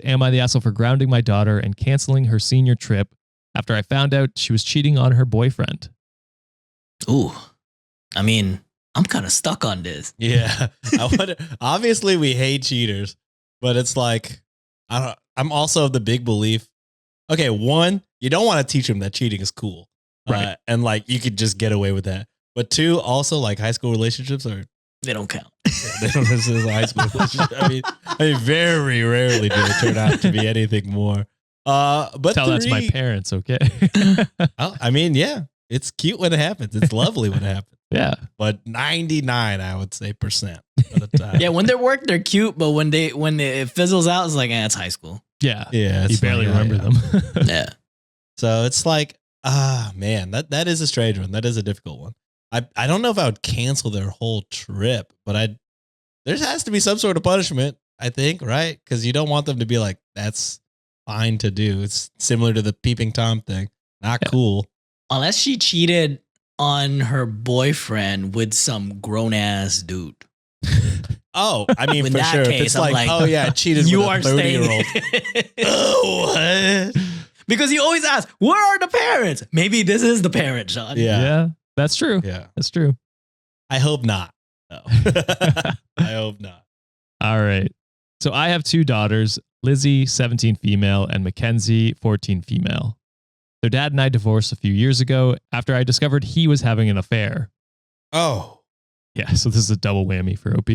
Am I the asshole for grounding my daughter and canceling her senior trip after I found out she was cheating on her boyfriend? Ooh, I mean, I'm kind of stuck on this. Yeah. Obviously, we hate cheaters, but it's like, I'm also of the big belief. Okay, one, you don't want to teach them that cheating is cool. Right. And like, you could just get away with that. But two, also like high school relationships They don't count. they don't necessarily high school relationship. I mean, very rarely do they turn out to be anything more. But That's my parents, okay? I mean, yeah, it's cute when it happens. It's lovely when it happens. Yeah. But 99, I would say, % of the time. Yeah, when they're work, they're cute, but when it fizzles out, it's like, it's high school. Yeah. Yeah. You barely remember them. Yeah. So it's like, man, that is a strange one. That is a difficult one. I don't know if I would cancel their whole trip, but there has to be some sort of punishment, I think, right? Because you don't want them to be like, that's fine to do. It's similar to the peeping Tom thing. Not cool. Unless she cheated on her boyfriend with some grown ass dude. Oh, I mean, In for that sure. case, If it's I'm like, like, oh yeah, I cheated You with are a 30-year-old. staying. Oh, what? Because you always ask, where are the parents? Maybe this is the parent, Sean. Yeah. That's true. Yeah. That's true. I hope not. No. I hope not. All right. So I have 2 daughters, Lizzie, 17 female, and Mackenzie, 14 female. Their dad and I divorced a few years ago after I discovered he was having an affair. Oh. Yeah, so this is a double whammy for OP.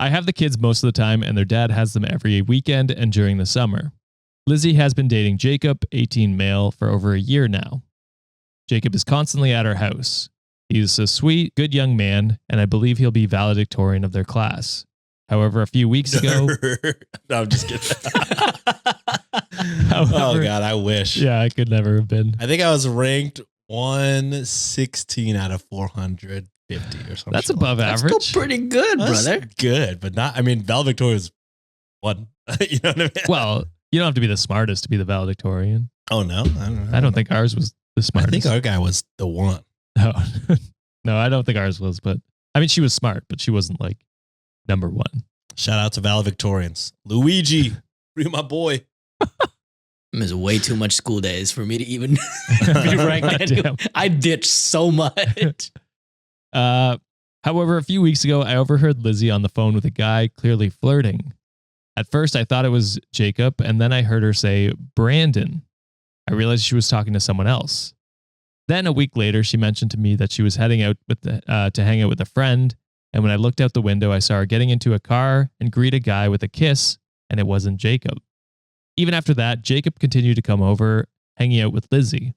I have the kids most of the time, and their dad has them every weekend and during the summer. Lizzie has been dating Jacob, 18 male, for over a year now. Jacob is constantly at our house. He's a sweet, good young man, and I believe he'll be valedictorian of their class. However, a few weeks ago... No, I'm just kidding. However, Oh, God, I wish. Yeah, I could never have been. I think I was ranked 116 out of 450 or something. That's above That's average. still pretty good, That's brother. good, but not, I mean, valedictorian is one. You know what I mean? Well, you don't have to be the smartest to be the valedictorian. Oh, no? I don't think ours was the I smartest. think our guy was the one. No. No, I don't think ours was, but I mean, she was smart, but she wasn't like number 1. Shout out to valedictorians. Luigi, free my boy. It's way too much school days for me to even be ranked. Damn. I ditched so much. However, a few weeks ago, I overheard Lizzie on the phone with a guy clearly flirting. At first, I thought it was Jacob, and then I heard her say Brandon. I realized she was talking to someone else. Then a week later, she mentioned to me that she was heading out to hang out with a friend, and when I looked out the window, I saw her getting into a car and greet a guy with a kiss, and it wasn't Jacob. Even after that, Jacob continued to come over, hanging out with Lizzie.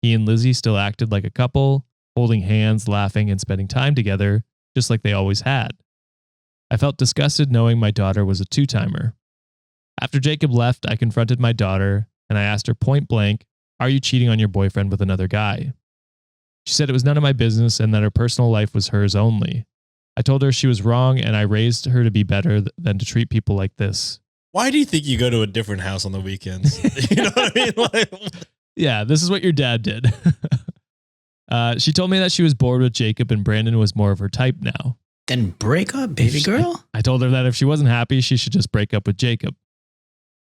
He and Lizzie still acted like a couple, holding hands, laughing, and spending time together, just like they always had. I felt disgusted knowing my daughter was a 2-timer. After Jacob left, I confronted my daughter, and I asked her point blank, "Are you cheating on your boyfriend with another guy?" She said it was none of my business and that her personal life was hers only. I told her she was wrong, and I raised her to be better than to treat people like this. Why do you think you go to a different house on the weekends? You know what I mean? Like, Yeah, this is what your dad did. She told me that she was bored with Jacob and Brandon was more of her type now. Then break up, baby girl. I told her that if she wasn't happy, she should just break up with Jacob.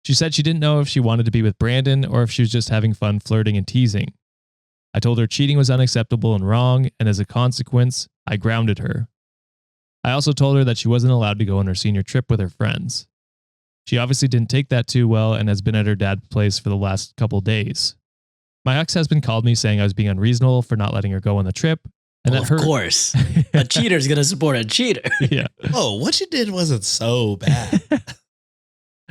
She said she didn't know if she wanted to be with Brandon or if she was just having fun flirting and teasing. I told her cheating was unacceptable and wrong, and as a consequence, I grounded her. I also told her that she wasn't allowed to go on her senior trip with her friends. She obviously didn't take that too well and has been at her dad's place for the last couple days. My ex-husband called me saying I was being unreasonable for not letting her go on the trip. And Well, that of course. A cheater's going to support a cheater. Yeah. oh, what you did wasn't so bad.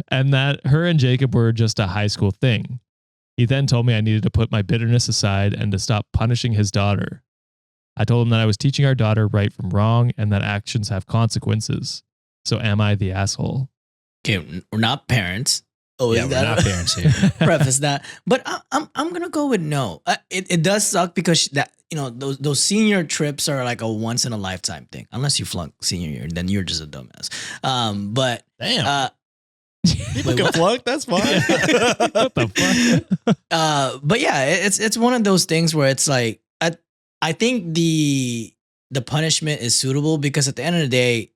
And that her and Jacob were just a high school thing. He then told me I needed to put my bitterness aside and to stop punishing his daughter. I told him that I was teaching our daughter right from wrong and that actions have consequences. So am I the asshole? Okay, we're not parents. Oh, Yeah, we're not parents here. Preface that, but I'm gonna go with no. It does suck because those senior trips are like a once in a lifetime thing. Unless you flunk senior year, then you're just a dumbass. But Damn. People can flunk. That's fine. What the fuck? but yeah, it's one of those things where it's like I think the punishment is suitable because at the end of the day,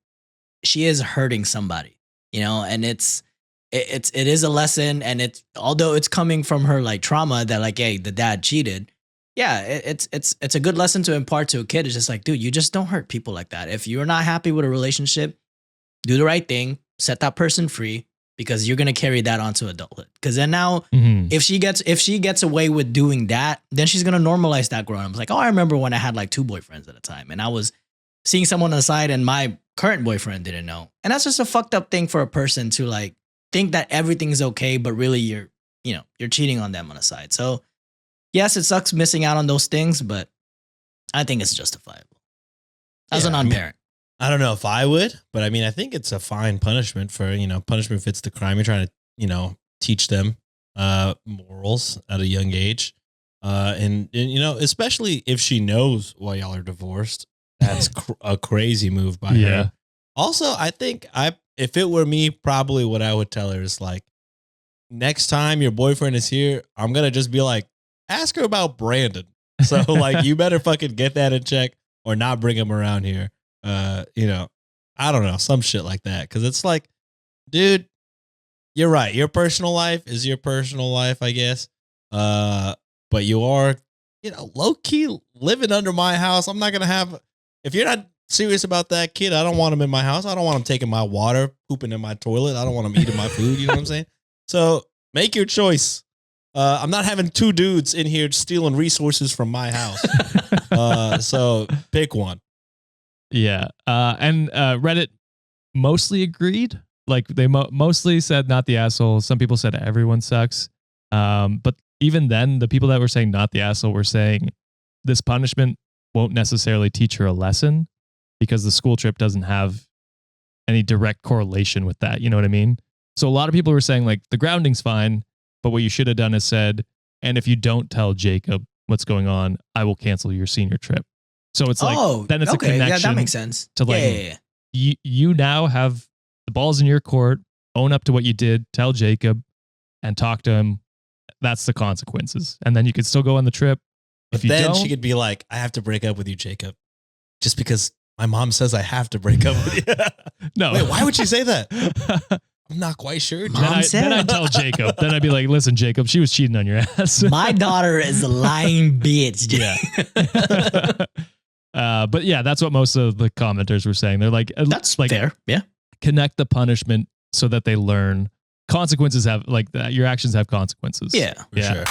she is hurting somebody, and it's it is a lesson, and it's although it's coming from her like trauma that like, hey, the dad cheated. Yeah, it's a good lesson to impart to a kid. It's just like, dude, you just don't hurt people like that. If you're not happy with a relationship, do the right thing, set that person free, because you're gonna carry that onto adulthood. Because then now, if she gets away with doing that, then she's gonna normalize that growing up. It's like, oh, I remember when I had like 2 boyfriends at a time, and I was seeing someone on the side, and my current boyfriend didn't know. And that's just a fucked up thing for a person to like think that everything's okay, but really you're cheating on them on the side. So yes, it sucks missing out on those things, but I think it's justifiable as a non-parent. I don't know if I would, but I mean, I think it's a fine punishment for, punishment fits the crime. You're trying to, teach them morals at a young age. And especially if she knows why y'all are divorced, that's a crazy move by her. Also, I think if it were me, probably what I would tell her is like, next time your boyfriend is here, I'm going to just be like, ask her about Brandon. So like, you better fucking get that in check or not bring him around here. I don't know, some shit like that. Cause it's like, dude, you're right. Your personal life is your personal life, I guess. But you are, low key living under my house. I'm not going to have, if you're not serious about that kid, I don't want him in my house. I don't want him taking my water, pooping in my toilet. I don't want him eating my food. You know what I'm saying? So make your choice. I'm not having 2 dudes in here stealing resources from my house. So pick one. Yeah. And Reddit mostly agreed. Like they mostly said not the asshole. Some people said everyone sucks. But even then, the people that were saying not the asshole were saying this punishment won't necessarily teach her a lesson because the school trip doesn't have any direct correlation with that. You know what I mean? So a lot of people were saying like the grounding's fine, but what you should have done is said, and if you don't tell Jacob what's going on, I will cancel your senior trip. So it's like, then it's a connection. Yeah, that makes sense. To like, you now have the ball's in your court, own up to what you did, tell Jacob and talk to him. That's the consequences. And then you could still go on the trip. But then she could be like, I have to break up with you, Jacob, just because my mom says I have to break up with you. No. Wait, why would she say that? I'm not quite sure. Then I'd tell Jacob. Then I'd be like, listen, Jacob, she was cheating on your ass. My daughter is a lying bitch. Yeah. But yeah, that's what most of the commenters were saying. They're like, that's like fair. Yeah. Connect the punishment so that they learn. Consequences have like that. Your actions have consequences. Yeah. For sure.